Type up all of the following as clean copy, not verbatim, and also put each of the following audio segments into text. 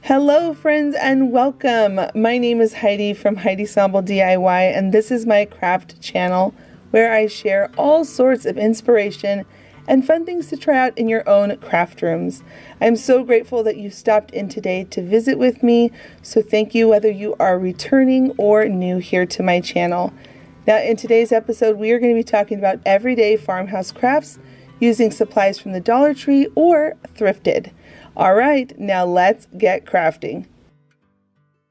Hello friends and welcome. My name is Heidi from Heidi Sample DIY and this is my craft channel where I share all sorts of inspiration and fun things to try out in your own craft rooms. I'm so grateful that you stopped in today to visit with me, so thank you whether you are returning or new here to my channel. Now in today's episode we are going to be talking about everyday farmhouse crafts using supplies from the Dollar Tree or thrifted. Alright, now let's get crafting.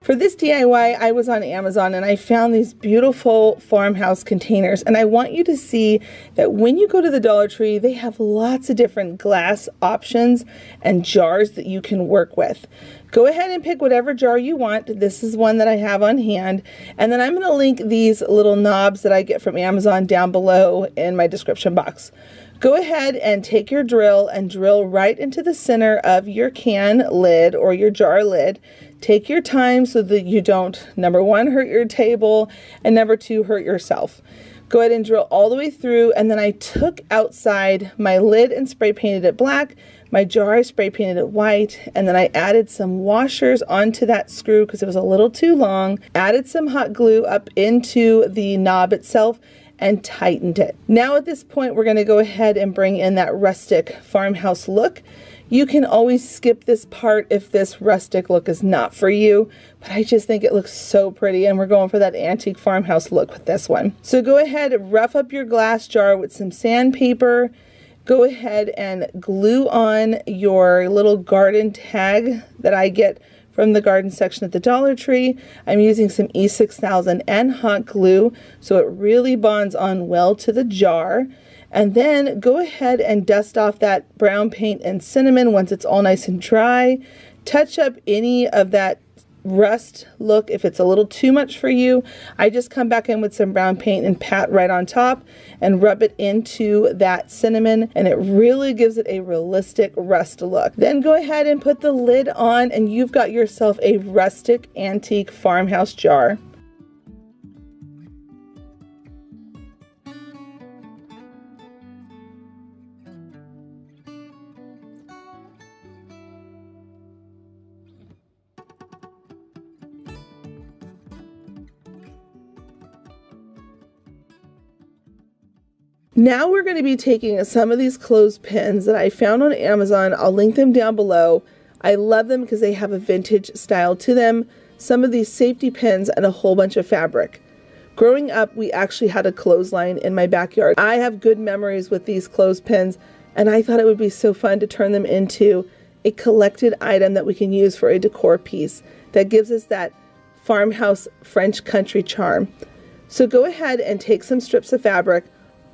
For this DIY, I was on Amazon and I found these beautiful farmhouse containers, and I want you to see that when you go to the Dollar Tree, they have lots of different glass options and jars that you can work with. Go ahead and pick whatever jar you want. This is one that I have on hand, and then I'm going to link these little knobs that I get from Amazon down below in my description box. Go ahead and take your drill and drill right into the center of your can lid or your jar lid. Take your time so that you don't, number one, hurt your table, and number two, hurt yourself. Go ahead and drill all the way through, and then I took outside my lid and spray painted it black. My jar I spray painted it white, and then I added some washers onto that screw because it was a little too long. Added some hot glue up into the knob itself and tightened it. Now at this point we're going to go ahead and bring in that rustic farmhouse look. You can always skip this part if this rustic look is not for you, but I just think it looks so pretty and we're going for that antique farmhouse look with this one. So go ahead and rough up your glass jar with some sandpaper. Go ahead and glue on your little garden tag that I get from the garden section at the Dollar Tree. I'm using some E6000 and hot glue so it really bonds on well to the jar. And then go ahead and dust off that brown paint and cinnamon once it's all nice and dry. Touch up any of that rust look if it's a little too much for you. I just come back in with some brown paint and pat right on top and rub it into that cinnamon, and it really gives it a realistic rust look. Then go ahead and put the lid on and you've got yourself a rustic antique farmhouse jar. Now we're going to be taking some of these clothespins that I found on Amazon. I'll link them down below. I love them because they have a vintage style to them. Some of these safety pins and a whole bunch of fabric. Growing up, we actually had a clothesline in my backyard. I have good memories with these clothespins, and I thought it would be so fun to turn them into a collected item that we can use for a decor piece that gives us that farmhouse French country charm. So go ahead and take some strips of fabric,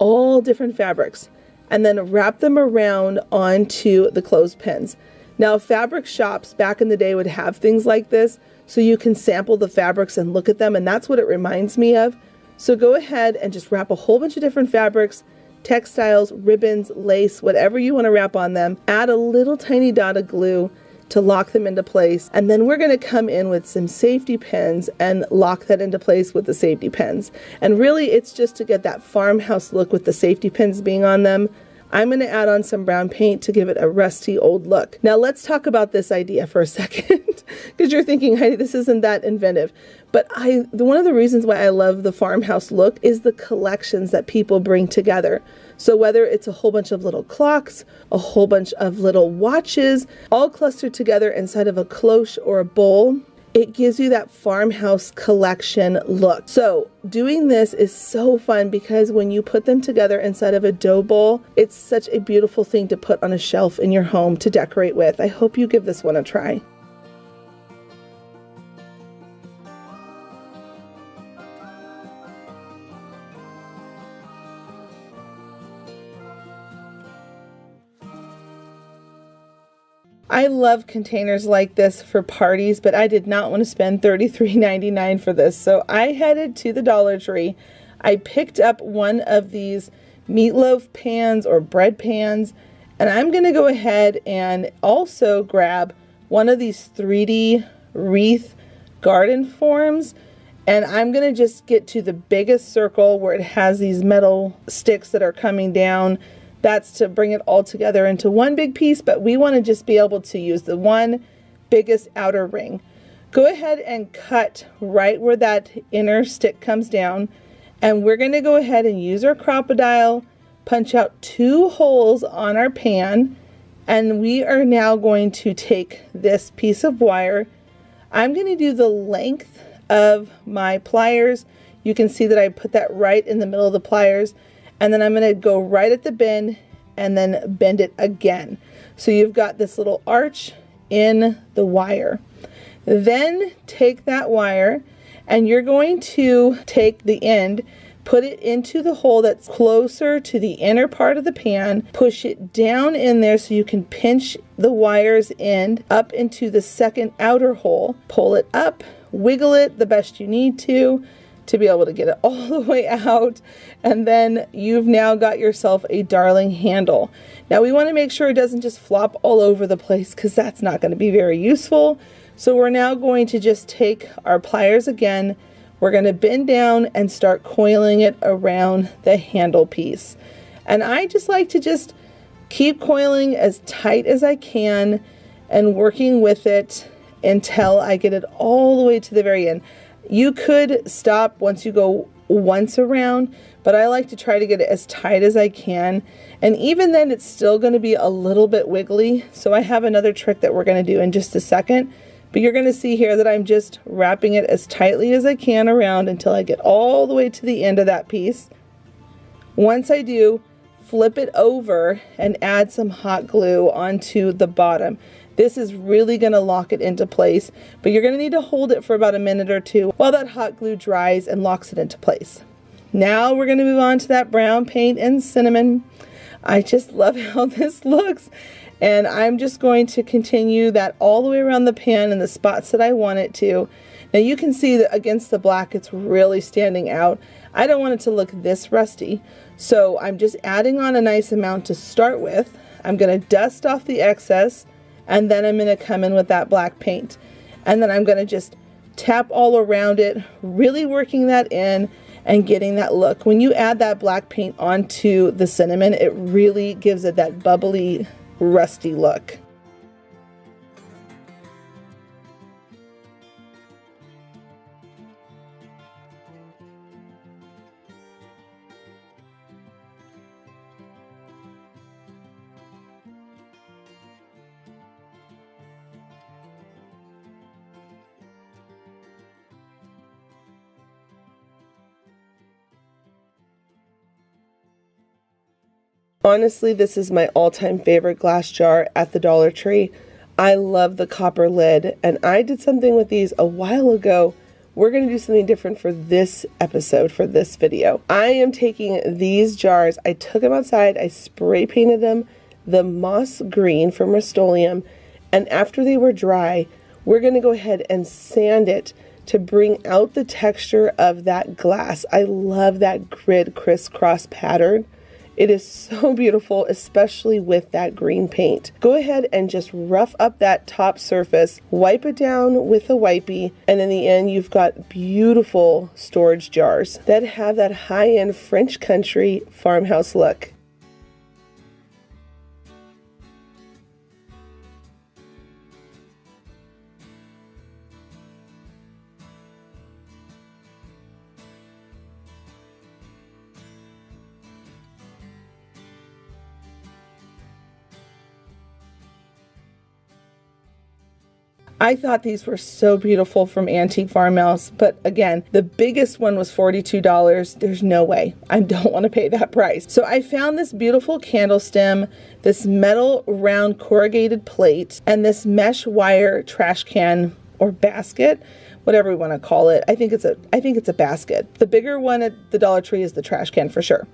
all different fabrics, and then wrap them around onto the clothespins. Now fabric shops back in the day would have things like this so you can sample the fabrics and look at them, and that's what it reminds me of. So go ahead and just wrap a whole bunch of different fabrics, textiles, ribbons, lace, whatever you want to wrap on them. Add a little tiny dot of glue to lock them into place, and then we're going to come in with some safety pins and lock that into place with the safety pins. And really it's just to get that farmhouse look with the safety pins being on them. I'm going to add on some brown paint to give it a rusty old look. Now let's talk about this idea for a second because you're thinking, Heidi, this isn't that inventive. But one of the reasons why I love the farmhouse look is the collections that people bring together. So whether it's a whole bunch of little clocks, a whole bunch of little watches, all clustered together inside of a cloche or a bowl, it gives you that farmhouse collection look. So doing this is so fun because when you put them together inside of a dough bowl, it's such a beautiful thing to put on a shelf in your home to decorate with. I hope you give this one a try. I love containers like this for parties, but I did not want to spend $33.99 for this. So I headed to the Dollar Tree. I picked up one of these meatloaf pans or bread pans, and I'm going to go ahead and also grab one of these 3D wreath garden forms, and I'm going to just get to the biggest circle where it has these metal sticks that are coming down. That's to bring it all together into one big piece, but we want to just be able to use the one biggest outer ring. Go ahead and cut right where that inner stick comes down, and we're going to go ahead and use our Crop-A-Dile, punch out 2 holes on our pan, and we are now going to take this piece of wire. I'm going to do the length of my pliers. You can see that I put that right in the middle of the pliers, and then I'm going to go right at the bend and then bend it again. So you've got this little arch in the wire. Then take that wire and you're going to take the end, put it into the hole that's closer to the inner part of the pan, push it down in there so you can pinch the wire's end up into the second outer hole, pull it up, wiggle it the best you need to be able to get it all the way out, and then you've now got yourself a darling handle. Now we want to make sure it doesn't just flop all over the place, because that's not going to be very useful. So we're now going to just take our pliers again, we're going to bend down and start coiling it around the handle piece. And I just like to just keep coiling as tight as I can and working with it until I get it all the way to the very end. You could stop once you go once around, but I like to try to get it as tight as I can. And even then it's still going to be a little bit wiggly. So I have another trick that we're going to do in just a second. But you're going to see here that I'm just wrapping it as tightly as I can around until I get all the way to the end of that piece. Once I do, flip it over and add some hot glue onto the bottom. This is really going to lock it into place, but you're going to need to hold it for about a minute or two while that hot glue dries and locks it into place. Now we're going to move on to that brown paint and cinnamon. I just love how this looks. And I'm just going to continue that all the way around the pan in the spots that I want it to. Now you can see that against the black it's really standing out. I don't want it to look this rusty, so I'm just adding on a nice amount to start with. I'm going to dust off the excess, and then I'm going to come in with that black paint. And then I'm going to just tap all around it, really working that in and getting that look. When you add that black paint onto the cinnamon, it really gives it that bubbly, rusty look. Honestly, this is my all-time favorite glass jar at the Dollar Tree. I love the copper lid, and I did something with these a while ago. We're going to do something different for this episode, for this video. I am taking these jars, I took them outside, I spray painted them the moss green from Rust-Oleum, and after they were dry, we're going to go ahead and sand it to bring out the texture of that glass. I love that grid crisscross pattern. It is so beautiful, especially with that green paint. Go ahead and just rough up that top surface, wipe it down with a wipey, and in the end you've got beautiful storage jars that have that high-end French country farmhouse look. I thought these were so beautiful from Antique Farmhouse, but again, the biggest one was $42. There's no way. I don't want to pay that price. So I found this beautiful candle stem, this metal round corrugated plate, and this mesh wire trash can or basket, whatever we want to call it. I think it's a basket. The bigger one at the Dollar Tree is the trash can for sure.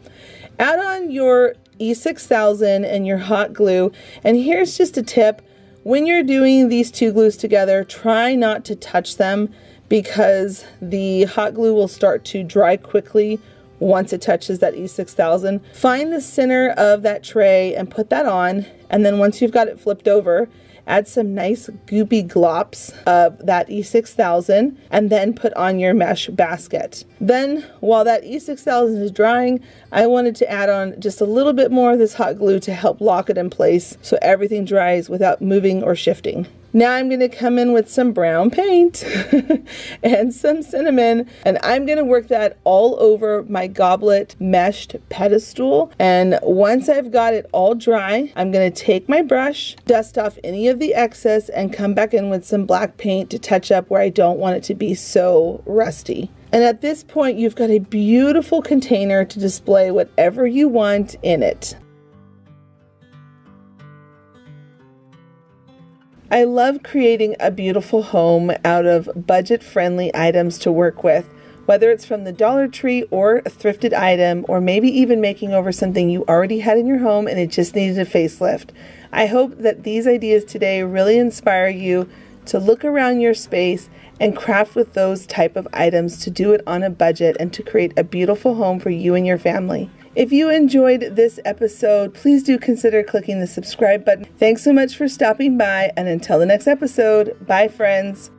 Add on your E6000 and your hot glue, and here's just a tip. When you're doing these two glues together, try not to touch them because the hot glue will start to dry quickly once it touches that E6000. Find the center of that tray and put that on, and then once you've got it flipped over, add some nice goopy glops of that E6000 and then put on your mesh basket. Then while that E6000 is drying, I wanted to add on just a little bit more of this hot glue to help lock it in place so everything dries without moving or shifting. Now I'm going to come in with some brown paint and some cinnamon, and I'm going to work that all over my goblet meshed pedestal. And once I've got it all dry, I'm going to take my brush, dust off any of the excess, and come back in with some black paint to touch up where I don't want it to be so rusty. And at this point, you've got a beautiful container to display whatever you want in it. I love creating a beautiful home out of budget-friendly items to work with, whether it's from the Dollar Tree or a thrifted item, or maybe even making over something you already had in your home and it just needed a facelift. I hope that these ideas today really inspire you to look around your space and craft with those type of items to do it on a budget and to create a beautiful home for you and your family. If you enjoyed this episode, please do consider clicking the subscribe button. Thanks so much for stopping by, and until the next episode, bye friends.